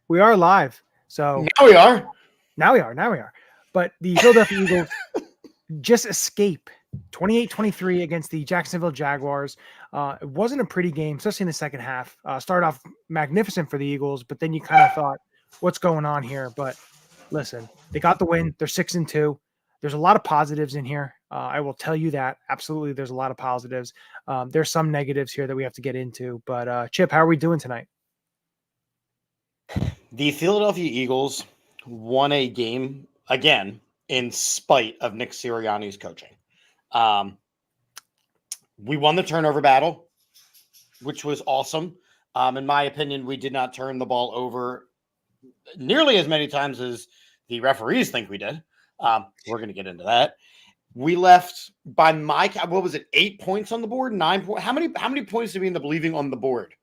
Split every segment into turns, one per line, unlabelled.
We are live. So
Now we are.
now we are. Now we are. But the Philadelphia Eagles just escape 28-23 against the Jacksonville Jaguars. It wasn't a pretty game, especially in the second half. Started off magnificent for the Eagles, but then you kind of thought, what's going on here? But listen, they got the win. They're 6-2. There's a lot of positives in here. I will tell you that. Absolutely, there's a lot of positives. There's some negatives here that we have to get into. But Chip, how are we doing tonight?
The Philadelphia Eagles won a game again in spite of Nick Sirianni's coaching. We won the turnover battle, which was awesome. In my opinion, we did not turn the ball over nearly as many times as the referees think we did. We're going to get into that. We left by what was it? 8 points on the board, 9 points. How many points did we end up leaving on the board?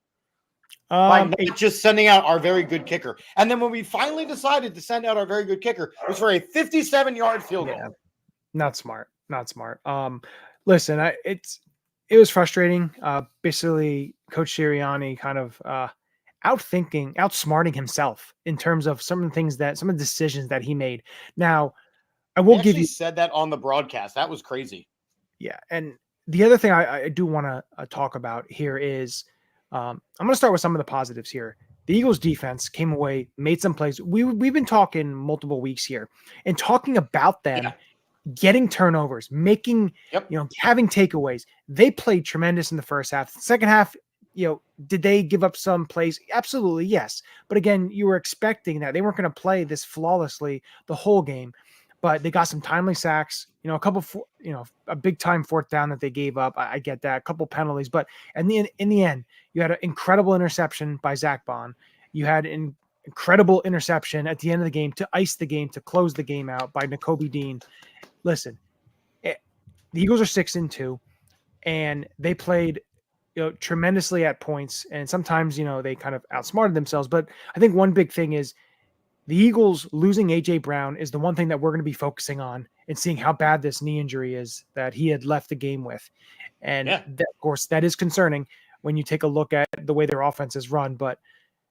By not just sending out our very good kicker. And then when we finally decided to send out our very good kicker, it was for a 57-yard field goal.
Not smart. Listen, it was frustrating. Basically, Coach Sirianni kind of outsmarting himself in terms of some of the decisions that he made. Now, I will give you
said that on the broadcast. That was crazy.
Yeah, and the other thing I do want to talk about here is I'm going to start with some of the positives here. The Eagles defense came away, made some plays. We've been talking multiple weeks here and talking about them getting turnovers, making, having takeaways. They played tremendous in the first half. Second half, did they give up some plays? Absolutely, yes. But again, you were expecting that. They weren't going to play this flawlessly the whole game. But they got some timely sacks, a big time fourth down that they gave up. I get that, a couple penalties, but in the end, you had an incredible interception by Zach Bond. You had an incredible interception at the end of the game to ice the game, to close the game out by Nakobe Dean. Listen, the Eagles are 6-2, and they played tremendously at points, and sometimes they kind of outsmarted themselves. But I think one big thing is, the Eagles losing A.J. Brown is the one thing that we're going to be focusing on and seeing how bad this knee injury is that he had left the game with. And of course, that is concerning when you take a look at the way their offense is run. But,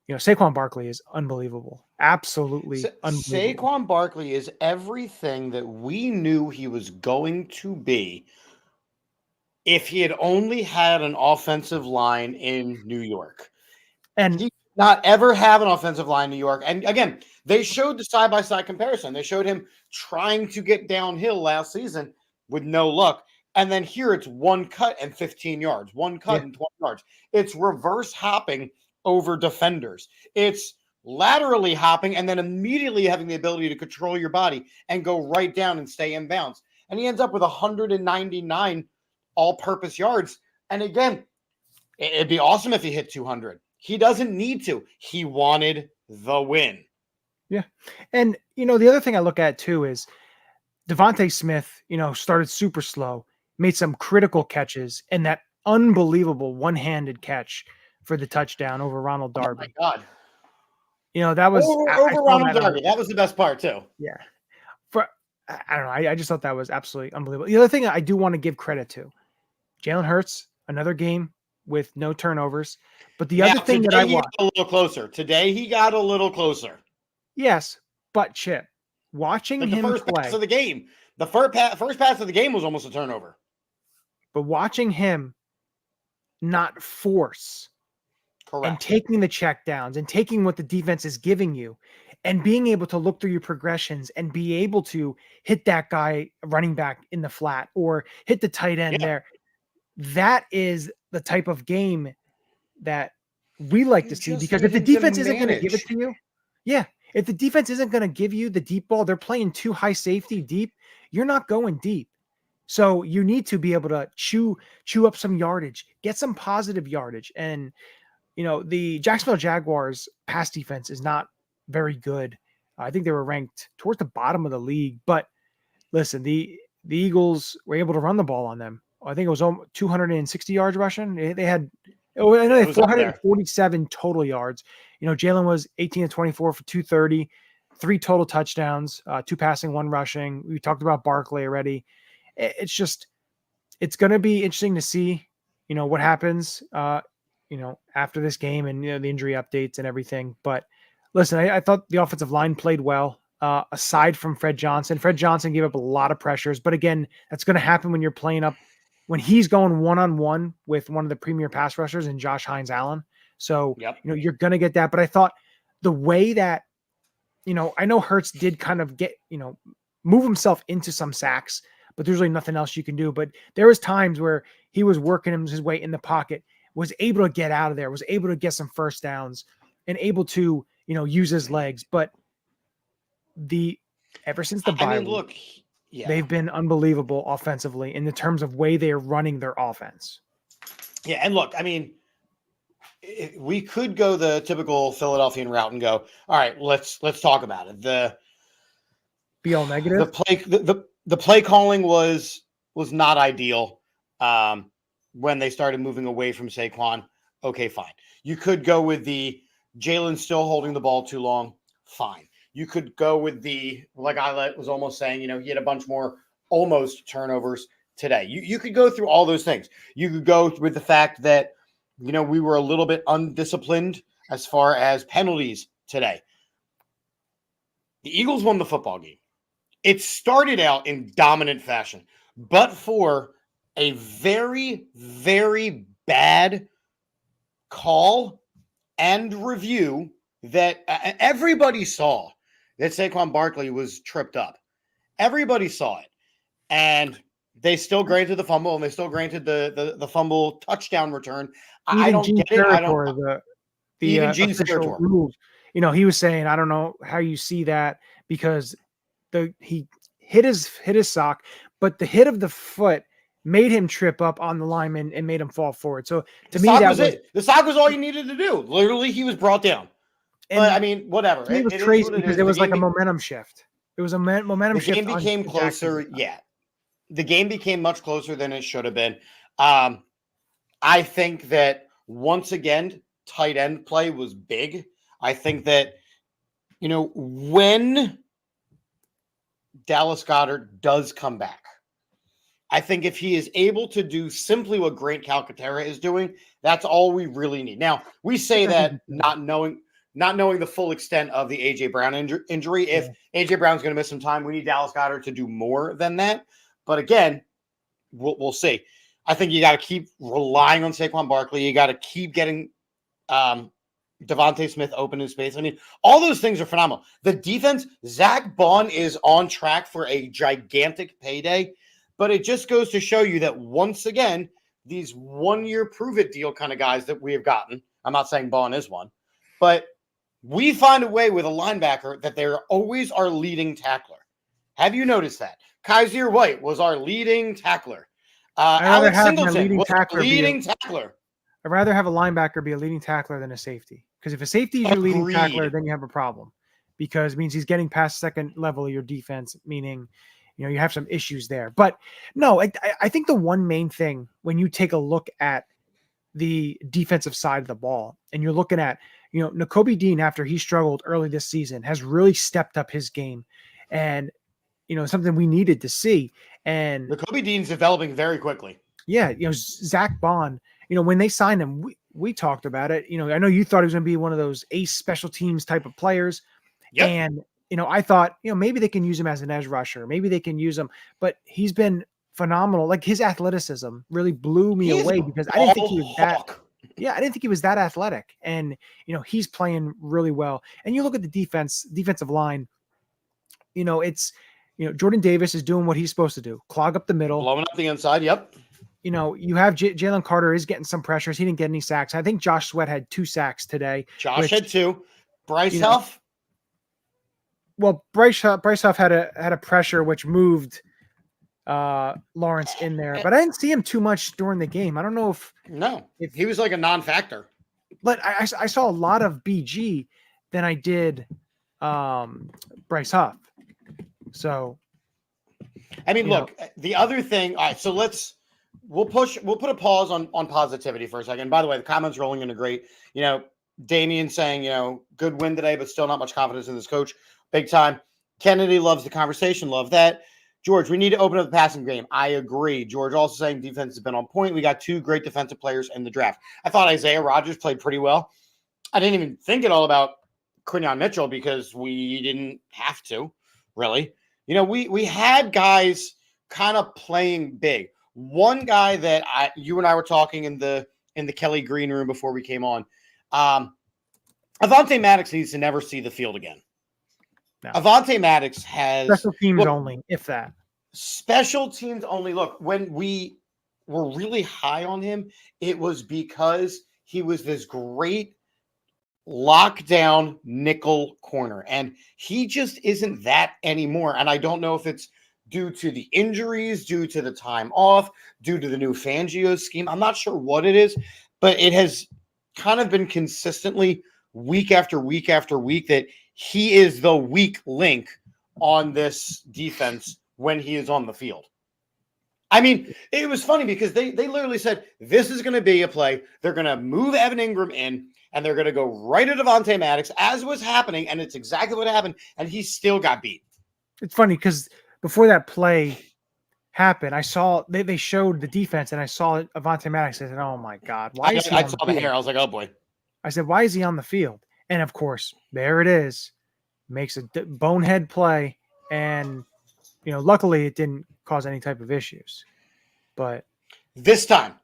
Saquon Barkley is unbelievable. Absolutely unbelievable.
Saquon Barkley is everything that we knew he was going to be if he had only had an offensive line in New York. And he did not ever have an offensive line in New York. And again, they showed the side-by-side comparison. They showed him trying to get downhill last season with no luck. And then here it's one cut and 15 yards, one cut and 20 yards. It's reverse hopping over defenders. It's laterally hopping and then immediately having the ability to control your body and go right down and stay in bounds. And he ends up with 199 all-purpose yards. And again, it'd be awesome if he hit 200. He doesn't need to. He wanted the win.
Yeah. And, the other thing I look at too is Devontae Smith, started super slow, made some critical catches, and that unbelievable one-handed catch for the touchdown over Ronald Darby.
Oh my God.
That was
over Ronald Darby. That was the best part too.
Yeah. I don't know. I just thought that was absolutely unbelievable. The other thing I do want to give credit to, Jalen Hurts, another game with no turnovers. But the other thing that I watched,
a little closer. Today he got a little closer.
Yes, but Chip, watching him play
pass of the game, the first pass of the game was almost a turnover.
But watching him not force and taking the check downs and taking what the defense is giving you and being able to look through your progressions and be able to hit that guy running back in the flat or hit the tight end there. That is the type of game that we like to see, because if the defense isn't going to give it to you, if the defense isn't going to give you the deep ball, they're playing too high safety deep, you're not going deep. So you need to be able to chew up some yardage, get some positive yardage. And, the Jacksonville Jaguars pass defense is not very good. I think they were ranked towards the bottom of the league. But listen, the Eagles were able to run the ball on them. I think it was 260 yards rushing. They had 447 total yards. Jalen was 18-24 for 230, 3 total touchdowns, 2 passing, 1 rushing. We talked about Barkley already. It's going to be interesting to see, what happens, after this game and, the injury updates and everything. But Listen, I thought the offensive line played well. Aside from Fred Johnson gave up a lot of pressures, but again, that's going to happen when you're playing up, when he's going one-on-one with one of the premier pass rushers and Josh Hines Allen. So,
Yep.
you're going to get that. But I thought the way that, I know Hurts did kind of get, move himself into some sacks, but there's really nothing else you can do. But there was times where he was working his way in the pocket, was able to get out of there, was able to get some first downs, and able to, use his legs. But ever since the bye week,
look,
they've been unbelievable offensively in the terms of way they're running their offense.
Yeah, and look, we could go the typical Philadelphian route and go, all right, let's talk about it.
Be all negative.
The play calling was not ideal when they started moving away from Saquon. Okay, fine. You could go with the Jalen still holding the ball too long. Fine. You could go with the, like I was almost saying, he had a bunch more almost turnovers today. You could go through all those things. You could go with the fact that, we were a little bit undisciplined as far as penalties today. The Eagles won the football game. It started out in dominant fashion, but for a very, very bad call and review that everybody saw that Saquon Barkley was tripped up. Everybody saw it. And they still granted the fumble, and they still granted the fumble touchdown return. I don't get it. I don't. Even Gene Steratore
move. He was saying, I don't know how you see that, because he hit his sock, but the hit of the foot made him trip up on the lineman and made him fall forward. So to me, that was it.
The sock was all you needed to do. Literally, he was brought down. But whatever.
It was crazy because it was like a momentum shift. It was a momentum shift.
The game became closer. Yeah. The game became much closer than it should have been. I think that once again, tight end play was big. I think that, when Dallas Goedert does come back, I think if he is able to do simply what Grant Calcaterra is doing, that's all we really need. Now, we say that not knowing the full extent of the A.J. Brown injury. If A.J. Brown's going to miss some time, we need Dallas Goedert to do more than that. But again, we'll see. I think you got to keep relying on Saquon Barkley. You got to keep getting Devontae Smith open in space. All those things are phenomenal. The defense, Zach Bond is on track for a gigantic payday, but it just goes to show you that once again, these 1 year prove it deal kind of guys that we have gotten. I'm not saying Bond is one, but we find a way with a linebacker that they're always our leading tackler. Have you noticed that? Kaiser White was our leading tackler. Alex Singleton was our leading tackler.
I'd rather have a linebacker be a leading tackler than a safety. Because if a safety is your leading tackler, then you have a problem. Because it means he's getting past second level of your defense, meaning, you have some issues there. But no, I think the one main thing when you take a look at the defensive side of the ball and you're looking at, Nakobe Dean, after he struggled early this season, has really stepped up his game. And something we needed to see. And
Nakobe Dean's developing very quickly.
Yeah, Zach Bond, when they signed him, we talked about it. I know you thought he was going to be one of those ace special teams type of players.
Yep.
And, I thought, maybe they can use him as an edge rusher. Maybe they can use him. But he's been phenomenal. Like, his athleticism really blew me away because I didn't think he was that. Yeah, I didn't think he was that athletic. And, he's playing really well. And you look at the defensive line, it's – Jordan Davis is doing what he's supposed to do. Clog up the middle.
Blowing up the inside, yep.
You have Jalen Carter is getting some pressures. He didn't get any sacks. I think Josh Sweat had 2 sacks today.
Josh had 2. Bryce Huff?
Well, Bryce Huff had a pressure which moved Lawrence in there. But I didn't see him too much during the game. I don't know if
he was like a non-factor.
But I saw a lot of BG than I did Bryce Huff. So,
look, the other thing. All right, so we'll put a pause on positivity for a second. By the way, the comments rolling into great. Damian saying, good win today, but still not much confidence in this coach. Big time. Kennedy loves the conversation. Love that. George, we need to open up the passing game. I agree. George also saying defense has been on point. We got 2 great defensive players in the draft. I thought Isaiah Rodgers played pretty well. I didn't even think it all about Quinyon Mitchell because we didn't have to, really. We had guys kind of playing big. One guy that you and I were talking in the Kelly green room before we came on, Avonte Maddox needs to never see the field again. No. Avonte Maddox has
special teams only, if that.
Special teams only. Look, when we were really high on him, it was because he was this great lockdown nickel corner, and he just isn't that anymore. And I don't know if it's due to the injuries, due to the time off, due to the new Fangio scheme. I'm not sure what it is, but it has kind of been consistently week after week after week that he is the weak link on this defense when he is on the field. I mean, it was funny because they literally said, this is going to be a play. They're going to move Evan Ingram in, and they're going to go right at Avonte Maddox, as was happening, and it's exactly what happened, and he still got beat.
It's funny because before that play happened, I saw they showed the defense, and I saw Avonte Maddox. I said, oh, my God.
Why is he I saw the hair. I was like, oh, boy.
I said, why is he on the field? And, of course, there it is. Makes a bonehead play, and, luckily it didn't cause any type of issues. But
this time.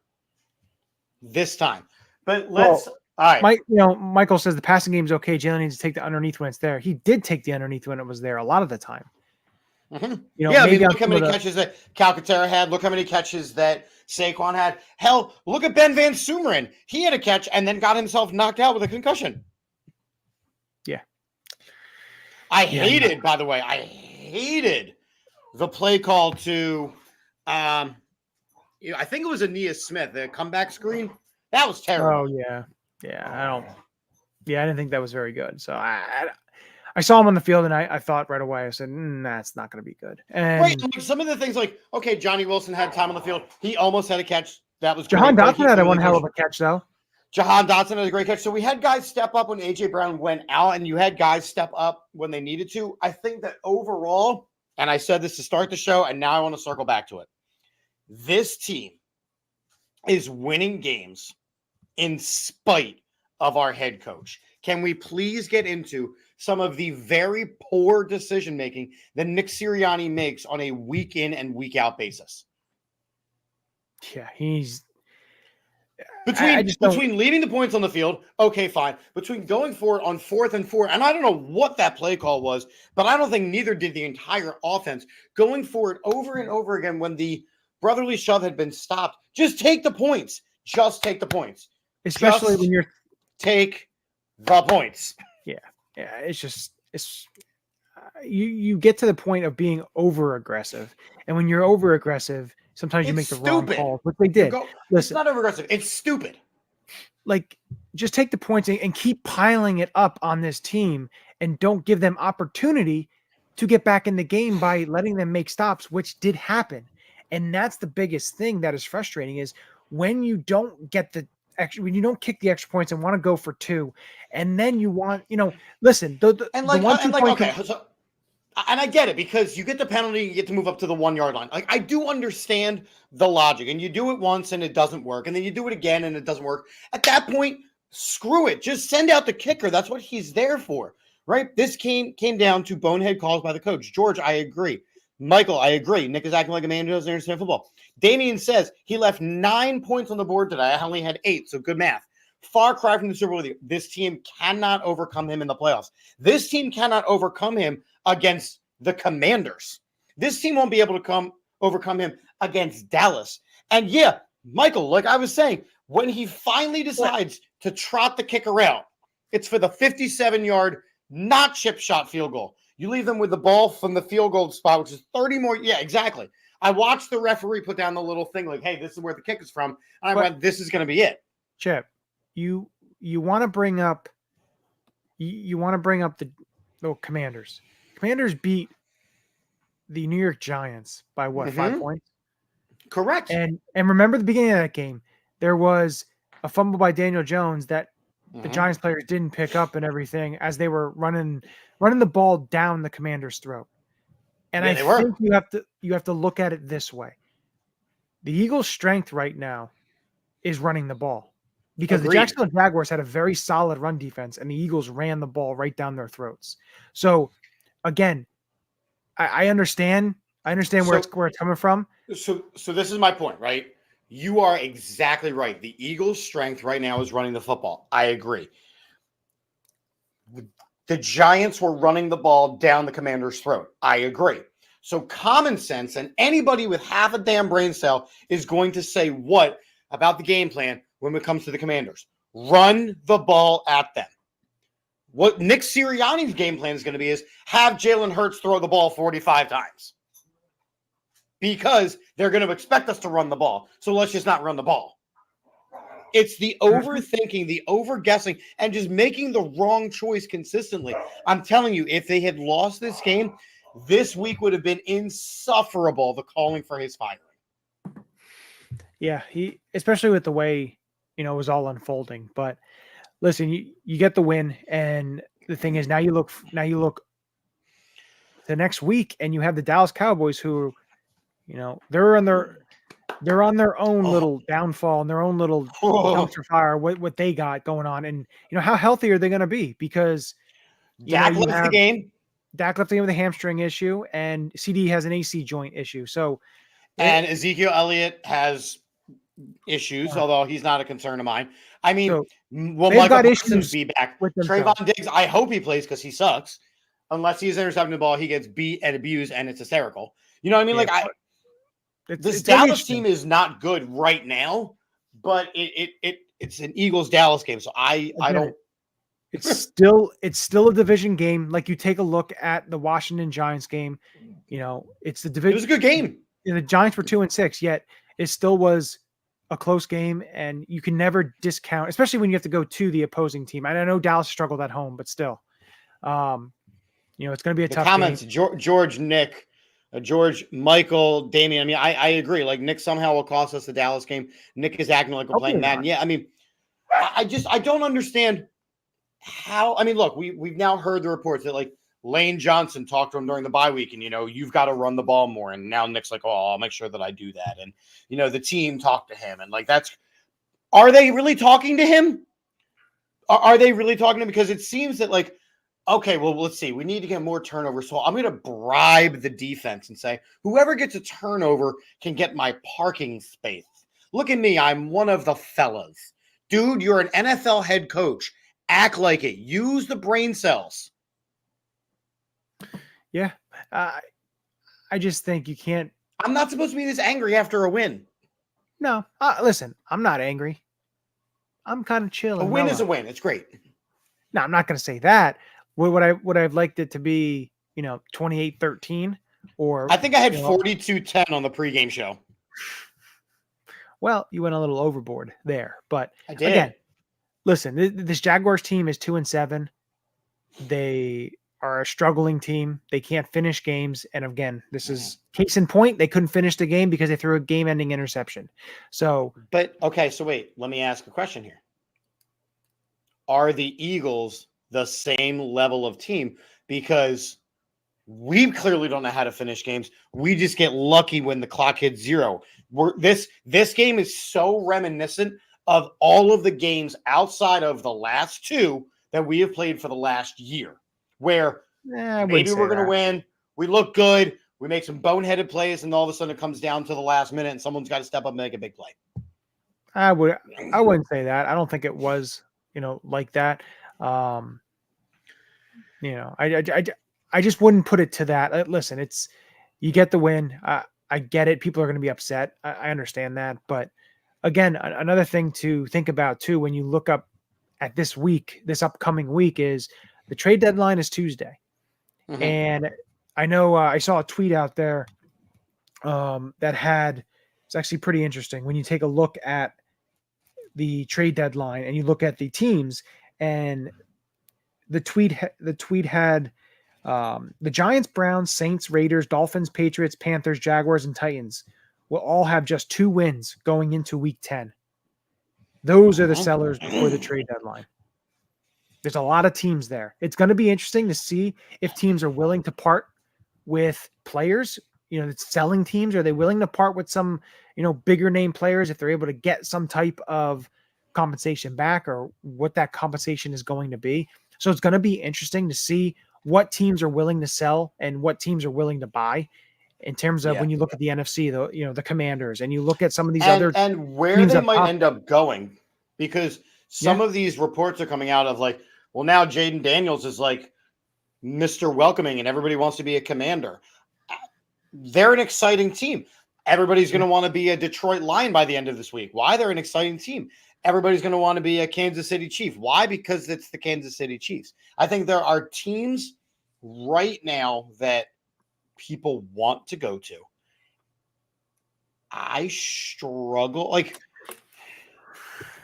But let's all right.
Michael says the passing game is okay. Jalen needs to take the underneath when it's there. He did take the underneath when it was there a lot of the time.
Mm-hmm. Look how many catches that Calcaterra had. Look how many catches that Saquon had. Hell, look at Ben Van Sumeren. He had a catch and then got himself knocked out with a concussion.
Yeah.
I hated the play call to I think it was Aeneas Smith, the comeback screen. That was terrible.
Oh, yeah. Yeah, I didn't think that was very good. So I saw him on the field, and I thought right away, I said, that's not going to be good. And
right, some of the things like, okay, Johnny Wilson had time on the field. He almost had a catch. That was
Jahan Dotson had one hell of a catch, though.
Jahan Dotson had a great catch. So we had guys step up when A.J. Brown went out, and you had guys step up when they needed to. I think that overall, and I said this to start the show, and now I want to circle back to it. This team is winning games in spite of our head coach. Can we please get into some of the very poor decision-making that Nick Sirianni makes on a week in and week out basis?
Yeah, he's
between leaving the points on the field, okay, fine. Between going for it on 4th and 4, and I don't know what that play call was, but I don't think neither did the entire offense. Going for it over and over again when the brotherly shove had been stopped. Just take the points. Just take the points.
Especially when you're
take the points.
Yeah. It's you get to the point of being over aggressive, and when you're over aggressive, sometimes you make the wrong calls, which they did. Listen,
it's not over aggressive. It's stupid.
Like, just take the points and keep piling it up on this team, and don't give them opportunity to get back in the game by letting them make stops, which did happen. And that's the biggest thing that is frustrating is when you don't get the extra, when you don't kick the extra points and want to go for 2, and then you want, listen,
and I get it because you get the penalty, you get to move up to the 1 yard line. Like, I do understand the logic, and you do it once and it doesn't work, and then you do it again and it doesn't work. At that point, screw it. Just send out the kicker. That's what he's there for, right? This came down to bonehead calls by the coach. George, I agree. Michael, I agree. Nick is acting like a man who doesn't understand football. Damian says he left 9 points on the board today. I only had 8, so good math. Far cry from the Super Bowl with you. This team cannot overcome him in the playoffs. This team cannot overcome him against the Commanders. This team won't be able to overcome him against Dallas. And yeah, Michael, like I was saying, when he finally decides to trot the kicker out, it's for the 57-yard, not chip shot field goal. You leave them with the ball from the field goal spot, which is 30 more. Yeah, exactly. I watched the referee put down the little thing like, hey, this is where the kick is from. And I went, this is going to be it.
Chip, you want to bring up the Commanders. Commanders beat the New York Giants by what, 5 points?
Correct.
And remember the beginning of that game, there was a fumble by Daniel Jones that the Giants players didn't pick up and everything as they were running the ball down the Commander's throat. And I think you have to look at it this way. The Eagles' strength right now is running the ball. because the
Agreed.
Jacksonville Jaguars had a very solid run defense, and the Eagles ran the ball right down their throats. So, again, I understand. I understand where it's coming from.
So this is my point, right? You are exactly right. The Eagles' strength right now is running the football. I agree. The Giants were running the ball down the Commander's throat. I agree. So common sense and anybody with half a damn brain cell is going to say what about the game plan when it comes to the Commanders? Run the ball at them. What Nick Sirianni's game plan is going to be is have Jalen Hurts throw the ball 45 times. Because they're going to expect us to run the ball. So let's just not run the ball. It's the overthinking, the overguessing, and just making the wrong choice consistently. I'm telling you, if they had lost this game, this week would have been insufferable, the calling for his firing.
Yeah, he, especially with the way, it was all unfolding. But listen, you get the win, and the thing is, now you look the next week, and you have the Dallas Cowboys, who, they're on their own little downfall and their own little dumpster fire. What they got going on, and how healthy are they going to be? Because
Dak left the game.
Dak left the game with a hamstring issue, and CD has an AC joint issue. So,
and Ezekiel Elliott has issues, although he's not a concern of mine. I mean, will Michael Parsons be back? Trayvon Diggs, I hope he plays because he sucks. Unless he's intercepting the ball, he gets beat and abused, and it's hysterical. You know what I mean? This Dallas team is not good right now, but it's an Eagles-Dallas game, so I don't.
It's still a division game. Like, you take a look at the Washington Giants game, it's the division.
It was a good game.
The Giants were 2-6, yet it still was a close game, and you can never discount, especially when you have to go to the opposing team. And I know Dallas struggled at home, but still, it's going to be a tough
comments,
game.
George, Nick, George, Michael, Damian. I mean, I agree. Like, Nick somehow will cost us the Dallas game. Nick is acting like we're playing Madden. Yeah, I mean, I don't understand how. I mean, look, we've now heard the reports that, like, Lane Johnson talked to him during the bye week, and you've got to run the ball more. And now Nick's like, oh, I'll make sure that I do that. And the team talked to him, and like, are they really talking to him? Are they really talking to him? Because it seems that, like, okay, well, let's see. We need to get more turnovers. So I'm going to bribe the defense and say, whoever gets a turnover can get my parking space. Look at me. I'm one of the fellas. Dude, you're an NFL head coach. Act like it. Use the brain cells.
Yeah. I just think you can't.
I'm not supposed to be this angry after a win.
No. Listen, I'm not angry. I'm kind of chill.
A win is a win. It's great.
No, I'm not going to say that. Would I've liked it to be, 28-13, or
I think I had 42-10 on the pregame show.
Well, you went a little overboard there, but
I did.
Again, listen, this Jaguars team is 2-7. They are a struggling team. They can't finish games. And again, this is case in point. They couldn't finish the game because they threw a game-ending interception. So,
but okay. So wait, let me ask a question here. Are the Eagles the same level of team? Because we clearly don't know how to finish games. We just get lucky when the clock hits zero. This game is so reminiscent of all of the games outside of the last two that we have played for the last year, where maybe we're going to win. We look good. We make some boneheaded plays, and all of a sudden it comes down to the last minute, and someone's got to step up and make a big play.
I wouldn't say that. I don't think it was, like that. I just wouldn't put it to that. Listen, you get the win. I get it. People are going to be upset. I understand that. But again, another thing to think about too, when you look up at this upcoming week, is the trade deadline is Tuesday. Mm-hmm. And I know I saw a tweet out there it's actually pretty interesting when you take a look at the trade deadline and you look at the teams, and the tweet had the Giants, Browns, Saints, Raiders, Dolphins, Patriots, Panthers, Jaguars, and Titans will all have just 2 wins going into week 10. Those are the sellers before the trade deadline. There's a lot of teams there. It's going to be interesting to see if teams are willing to part with players. Selling teams, are they willing to part with some, bigger name players if they're able to get some type of compensation back or what that compensation is going to be. So it's going to be interesting to see what teams are willing to sell and what teams are willing to buy in terms of when you look at the NFC, the Commanders, and you look at some of these other
and where they might end up going, because some of these reports are coming out of like, well, now Jaden Daniels is like Mr. Welcoming and everybody wants to be a Commander. They're an exciting team. Everybody's going to want to be a Detroit Lion by the end of this week. Why? They're an exciting team. Everybody's going to want to be a Kansas City Chief. Why? Because it's the Kansas City Chiefs. I think there are teams right now that people want to go to. I struggle. Like,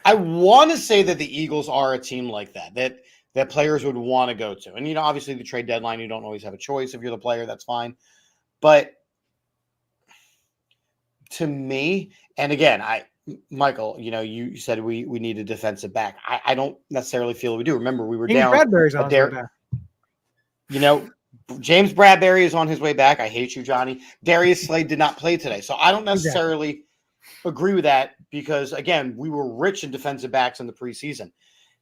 I want to say that the Eagles are a team like that players would want to go to. And, obviously the trade deadline, you don't always have a choice. If you're the player, that's fine. But to me, and again, Michael, you said we need a defensive back. I don't necessarily feel we do. Remember, we were down.
Bradbury's on his way back.
James Bradbury is on his way back. I hate you, Johnny. Darius Slade did not play today. So I don't necessarily agree with that because, again, we were rich in defensive backs in the preseason.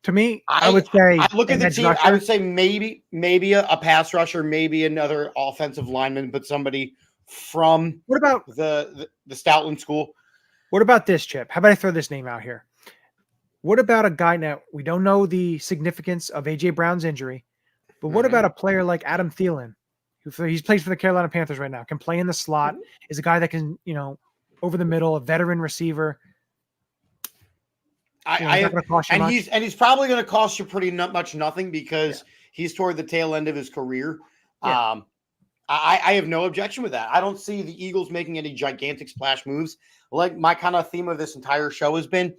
To me, I would say
I look at the team. I would say maybe a pass rusher, maybe another offensive lineman, but somebody from
what about
the Stoutland school?
What about this, Chip? How about I throw this name out here? What about a guy now? We don't know the significance of AJ Brown's injury, but what about a player like Adam Thielen, who he plays for the Carolina Panthers right now, can play in the slot, is a guy that can, over the middle, a veteran receiver.
He's probably going to cost you pretty much nothing because he's toward the tail end of his career. Yeah. I have no objection with that. I don't see the Eagles making any gigantic splash moves. Like my kind of theme of this entire show has been,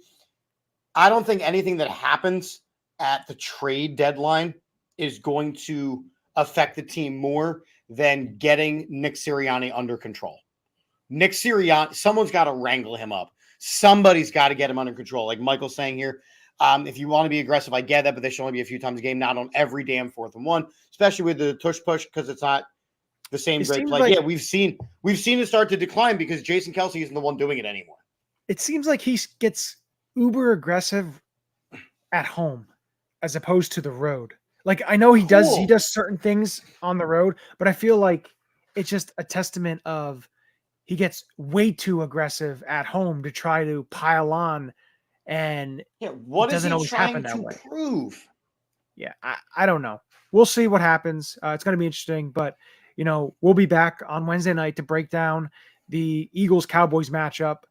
I don't think anything that happens at the trade deadline is going to affect the team more than getting Nick Sirianni under control. Nick Sirianni, someone's got to wrangle him up. Somebody's got to get him under control. Like Michael's saying here, if you want to be aggressive, I get that, but they should only be a few times a game, not on every damn 4th and 1, especially with the tush push because it's not the same great play. We've seen it start to decline because Jason Kelce isn't the one doing it anymore.
It seems like he gets uber aggressive at home as opposed to the road. Like I know he does certain things on the road, but I feel like it's just a testament of he gets way too aggressive at home to try to pile on, and
what is he trying to prove?
Yeah, I don't know. We'll see what happens. It's going to be interesting, but we'll be back on Wednesday night to break down the Eagles-Cowboys matchup.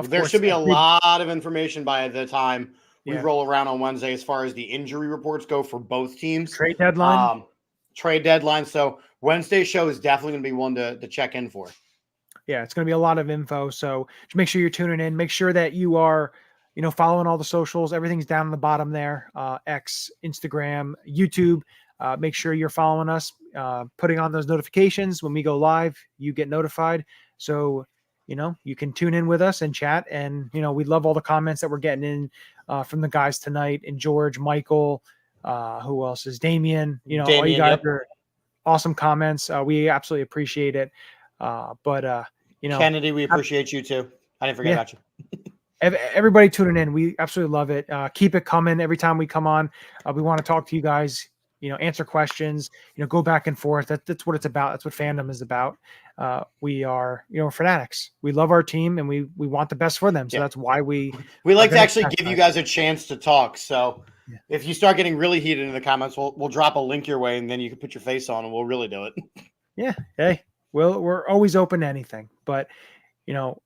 There should be a lot of information by the time we roll around on Wednesday as far as the injury reports go for both teams.
Trade deadline.
So Wednesday's show is definitely going to be one to check in for.
Yeah, it's going to be a lot of info. So just make sure you're tuning in. Make sure that you are, following all the socials. Everything's down in the bottom there. X, Instagram, YouTube. Make sure you're following us, putting on those notifications. When we go live, you get notified. So, you can tune in with us and chat. And, we love all the comments that we're getting in from the guys tonight. And George, Michael, who else is Damian? All you guys are awesome comments. We absolutely appreciate it.
Kennedy, we appreciate you too. I didn't forget about you.
Everybody tuning in. We absolutely love it. Keep it coming every time we come on. We want to talk to you guys, answer questions, go back and forth. That's what it's about. That's what fandom is about. We are, fanatics. We love our team and we want the best for them. So that's why we
like to actually give you guys a chance to talk. So if you start getting really heated in the comments, we'll drop a link your way and then you can put your face on and we'll really do it.
Yeah. Hey, well, we're always open to anything, but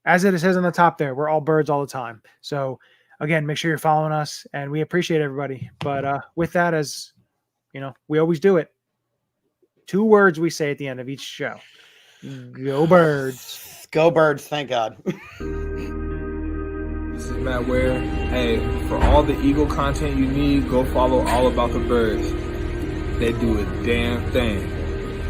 as it says on the top there, we're all birds all the time. So again, make sure you're following us and we appreciate everybody. But with that, as we always do it. 2 words we say at the end of each show. Go Birds.
Go Birds. Thank God.
This is Matt Ware. Hey, for all the Eagle content you need, go follow All About the Birds. They do a damn thing.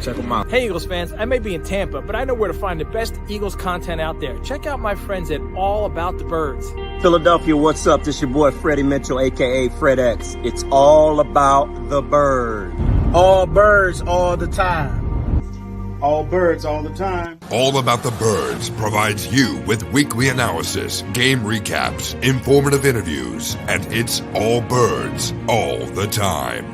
Check them out.
Hey, Eagles fans, I may be in Tampa, but I know where to find the best Eagles content out there. Check out my friends at All About the Birds.
Philadelphia, what's up? This your boy Freddie Mitchell, a.k.a. Fred X. It's all about the bird.
All birds all the time. All birds all the time.
All About the Birds provides you with weekly analysis, game recaps, informative interviews, and it's all birds all the time.